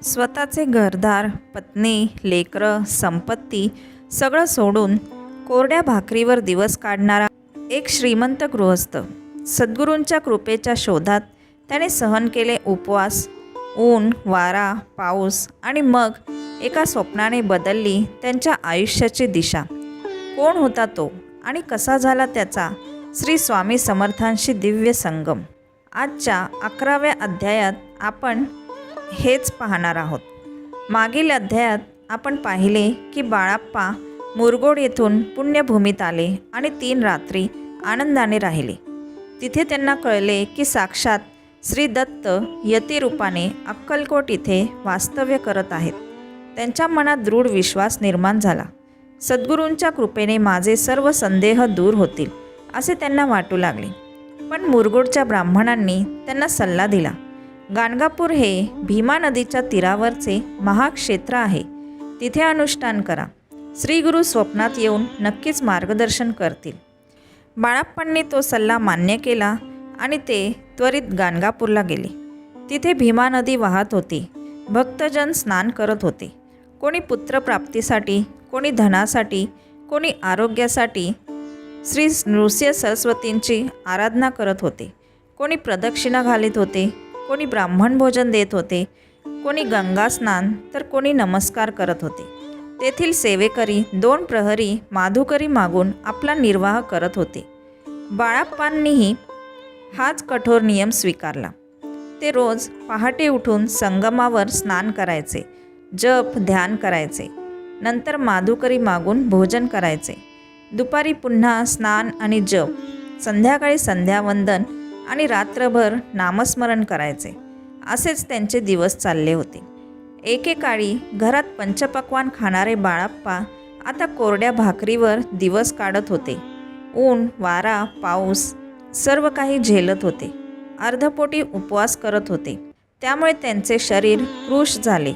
स्वतःचे घरदार, पत्नी, लेकरं, संपत्ती सगळं सोडून कोरड्या भाकरीवर दिवस काढणारा एक श्रीमंत गृहस्थ. सद्गुरूंच्या कृपेच्या शोधात त्याने सहन केले उपवास, ऊन, वारा, पाऊस आणि मग एका स्वप्नाने बदलली त्यांच्या आयुष्याची दिशा. कोण होता तो आणि कसा झाला त्याचा श्री स्वामी समर्थांशी दिव्य संगम? आजच्या 11व्या अध्यायात आपण हेच पाहणार आहोत. मागील अध्यायात आपण पाहिले की बाळाप्पा मुरगोड येथून पुण्यभूमीत आले आणि 3 रात्री आनंदाने राहिले. तिथे त्यांना कळले की साक्षात श्री दत्त यतिरूपाने अक्कलकोट इथे वास्तव्य करत आहेत. त्यांच्या मनात दृढ विश्वास निर्माण झाला. सद्गुरूंच्या कृपेने माझे सर्व संदेह दूर होतील असे त्यांना वाटू लागले. पण मुरगोडच्या ब्राह्मणांनी त्यांना सल्ला दिला, गाणगापूर हे भीमा नदीच्या तीरावरचे महाक्षेत्र आहे. तिथे अनुष्ठान करा. श्रीगुरू स्वप्नात येऊन नक्कीच मार्गदर्शन करतील. बाळाप्पांनी तो सल्ला मान्य केला आणि ते त्वरित गाणगापूरला गेले. तिथे भीमा नदी वाहत होती. भक्तजन स्नान करत होते. कोणी पुत्रप्राप्तीसाठी, कोणी धनासाठी, कोणी आरोग्यासाठी श्री नृसिंह सरस्वतींची आराधना करत होते. कोणी प्रदक्षिणा घालीत होते, कोणी ब्राह्मण भोजन देत होते, कोणी गंगा स्नान तर कोणी नमस्कार करत होते. तेथील सेवेकरी 2 प्रहरी माधुकरी मागून आपला निर्वाह करत होते. बाळाप्पांनीही हाच कठोर नियम स्वीकारला. ते रोज पहाटे उठून संगमावर स्नान करायचे, जप ध्यान करायचे, नंतर माधुकरी मागून भोजन करायचे. दुपारी पुन्हा स्नान आणि जप, संध्याकाळी संध्यावंदन आणि रात्रभर नामस्मरण करायचे. असेच त्यांचे दिवस चालले होते. एकेकाळी घरात पंचपक्वान्न खाणारे बाळाप्पा आता कोरड्या भाकरीवर दिवस काढत होते. ऊन, वारा, पाऊस सर्व काही झेलत होते. अर्धपोटी उपवास करत होते. त्यामुळे त्यांचे शरीर कृश झाले,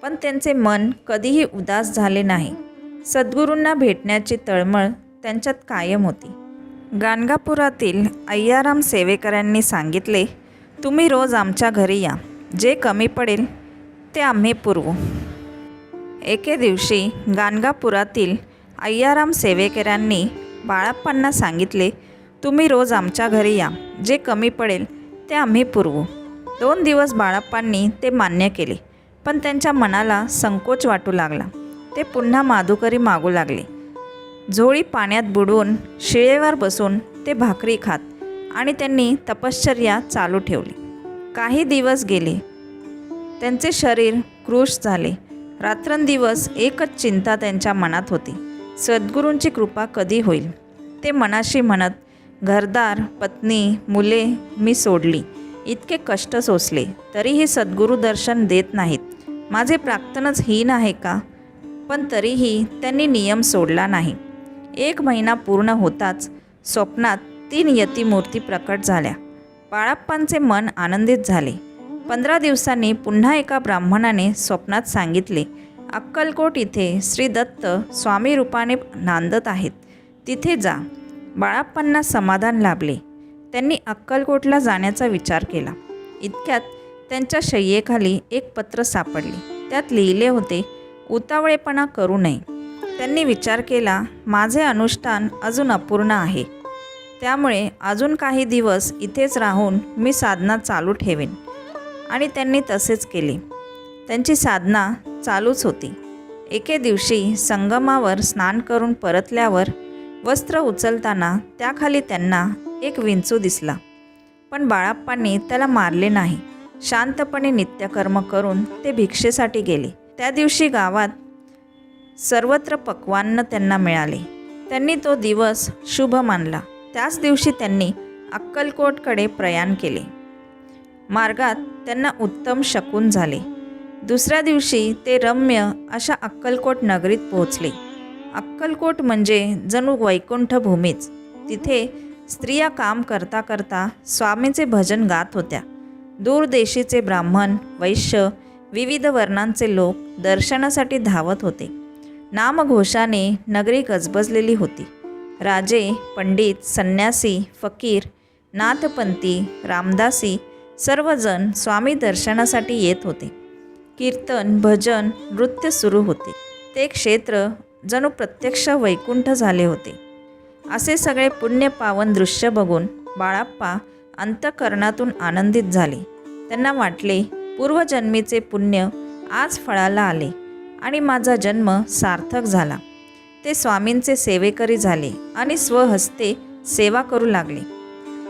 पण त्यांचे मन कधीही उदास झाले नाही. सद्गुरूंना भेटण्याची तळमळ त्यांच्यात कायम होती. गाणगापुरातील अय्याराम सेवेकऱ्यांनी सांगितले, तुम्ही रोज आमच्या घरी या. जे कमी पडेल ते आम्ही पुरवू. एके दिवशी गाणगापुरातील अय्याराम सेवेकऱ्यांनी बाळाप्पांना सांगितले, तुम्ही रोज आमच्या घरी या. जे कमी पडेल ते आम्ही पुरवू. 2 दिवस बाळाप्पांनी ते मान्य केले, पण त्यांच्या मनाला संकोच वाटू लागला. ते पुन्हा माधुकरी मागू लागले. झोळी पाण्यात बुडवून शिळेवर बसून ते भाकरी खात आणि त्यांनी तपश्चर्या चालू ठेवली. काही दिवस गेले. त्यांचे शरीर कृश झाले. रात्रंदिवस एकच चिंता त्यांच्या मनात होती, सद्गुरूंची कृपा कधी होईल. ते मनाशी म्हणत, घरदार, पत्नी, मुले मी सोडली, इतके कष्ट सोसले, तरीही सद्गुरू दर्शन देत नाहीत. माझे प्राक्तनच हीन आहे का? पण तरीही त्यांनी नियम सोडला नाही. 1 महिना पूर्ण होताच स्वप्नात 3 यतिमूर्ती प्रकट झाल्या. बाळाप्पांचे मन आनंदित झाले. 15 दिवसांनी पुन्हा एका ब्राह्मणाने स्वप्नात सांगितले, अक्कलकोट इथे श्री दत्त स्वामी रूपाने नांदत आहेत. तिथे जा. बाळाप्पांना समाधान लाभले. त्यांनी अक्कलकोटला जाण्याचा विचार केला. इतक्यात त्यांच्या शय्येखाली एक पत्र सापडले. त्यात लिहिले होते, उतावळेपणा करू नये. त्यांनी विचार केला, माझे अनुष्ठान अजून अपूर्ण आहे. त्यामुळे अजून काही दिवस इथेच राहून मी साधना चालू ठेवेन. आणि त्यांनी तसेच केले. त्यांची साधना चालूच होती. एके दिवशी संगमावर स्नान करून परतल्यावर वस्त्र उचलताना त्याखाली त्यांना एक विंचू दिसला. पण बाळाप्पांनी त्याला मारले नाही. शांतपणे नित्यकर्म करून ते भिक्षेसाठी गेले. त्या दिवशी गावात सर्वत्र पक्वान्न त्यांना मिळाले. त्यांनी तो दिवस शुभ मानला. त्याच दिवशी त्यांनी अक्कलकोटकडे प्रयाण केले. मार्गात त्यांना उत्तम शकून झाले. दुसऱ्या दिवशी ते रम्य अशा अक्कलकोट नगरीत पोहोचले. अक्कलकोट म्हणजे जणू वैकुंठ भूमीच. तिथे स्त्रिया काम करता करता स्वामीचे भजन गात होत्या. दूरदेशीचे ब्राह्मण, वैश्य, विविध वर्णांचे लोक दर्शनासाठी धावत होते. नामघोषाने नगरी गजबजलेली होती. राजे, पंडित, संन्यासी, फकीर, नाथपंथी, रामदासी सर्वजण स्वामी दर्शनासाठी येत होते. कीर्तन, भजन, नृत्य सुरू होते. ते क्षेत्र जणू प्रत्यक्ष वैकुंठ झाले होते. असे सगळे पुण्यपावन दृश्य बघून बाळाप्पा अंतःकरणातून आनंदित झाले. त्यांना वाटले, पूर्वजन्मीचे पुण्य आज फळाला आले आणि माझा जन्म सार्थक झाला. ते स्वामींचे सेवेकरी झाले आणि स्वहस्ते सेवा करू लागले.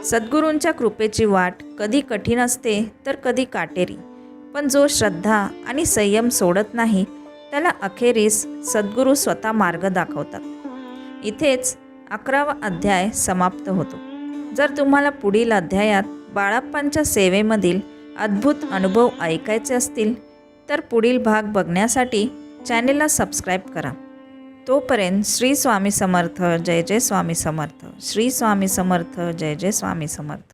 सद्गुरूंच्या कृपेची वाट कधी कठीण असते तर कधी काटेरी, पण जो श्रद्धा आणि संयम सोडत नाही त्याला अखेरीस सद्गुरू स्वतः मार्ग दाखवतात. इथेच 11वा अध्याय समाप्त होतो. जर तुम्हाला पुढील अध्यायात बाळाप्पांच्या सेवेमधील अद्भुत अनुभव ऐकायचे असतील तर पुढील भाग बघण्यासाठी चॅनेलला सबस्क्राईब करा. तोपर्यंत श्री स्वामी समर्थ. जय जय स्वामी समर्थ. श्री स्वामी समर्थ. जय जय स्वामी समर्थ.